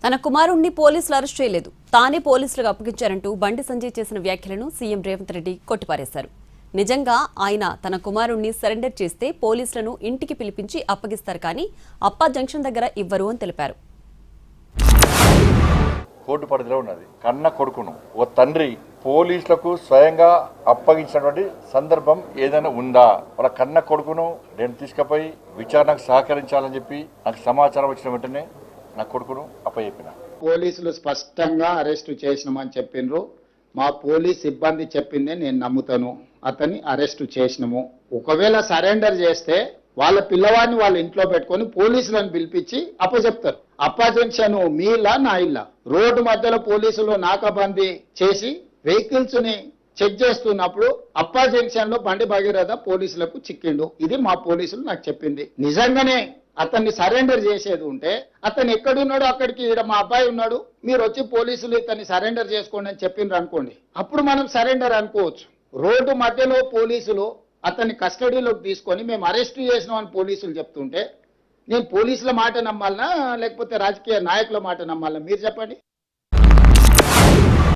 తన కుమారుణ్ణి పోలీసులు అరెస్ట్ చేయలేదు, తానే పోలీసులకు అప్పగించారంటూ బండి సంజయ్ చేసిన వ్యాఖ్యలను సీఎం రేవంత్ రెడ్డి కొట్టిపారేశారు. నిజంగా ఆయన తన కుమారుణ్ణి సరెండర్ చేస్తే పోలీసులను ఇంటికి పిలిపించి అప్పగిస్తారు, కానీ అప్పా జంక్షన్ దగ్గర ఇవ్వరు అని తెలిపారు. కోర్టు పరిధిలో ఉన్నది. కన్న కొడుకును ఓ తండ్రి పోలీసులకు స్వయంగా అప్పగించినటువంటి సందర్భం ఏదైనా ఉందా? వాళ్ళ కన్న కొడుకును నేను తీసుకుపోయి విచారణకు సహకరించాలని చెప్పి నాకు సమాచారం వచ్చిన వెంటనే నా కొడుకును అప్పచెప్పిన. పోలీసులు స్పష్టంగా అరెస్టు చేసినామని చెప్పిండ్రు. మా పోలీస్ సిబ్బంది చెప్పిందే నేను నమ్ముతాను. అతన్ని అరెస్టు చేసినాము. ఒకవేళ సరెండర్ చేస్తే వాళ్ళ పిల్లవాడిని వాళ్ళ ఇంట్లో పెట్టుకొని పోలీసులను పిలిపించి అప్పచెప్తారు. అప్పా జంక్షన్ మీ ఇల్లా నా ఇల్లా? రోడ్డు మధ్యలో పోలీసులు నాకాబందీ చేసి వెహికల్స్ ని చెక్ చేస్తున్నప్పుడు అప్పా జంక్షన్ లో బండి భగీరథ పోలీసులకు చిక్కిండు. ఇది మా పోలీసులు నాకు చెప్పింది. నిజంగానే అతన్ని సరెండర్ చేసేది ఉంటే అతను ఎక్కడున్నాడో అక్కడికి ఈడ మా అబ్బాయి ఉన్నాడు, మీరు వచ్చి పోలీసులు ఇతన్ని సరెండర్ చేసుకోండి అని చెప్పిండ్రు అనుకోండి, అప్పుడు మనం సరెండర్ అనుకోవచ్చు. రోడ్డు మధ్యలో పోలీసులు అతన్ని కస్టడీలోకి తీసుకొని మేము అరెస్ట్ చేసినామని పోలీసులు చెప్తుంటే నేను పోలీసుల మాట నమ్మాలనా లేకపోతే రాజకీయ నాయకుల మాట నమ్మాలనా? మీరు చెప్పండి.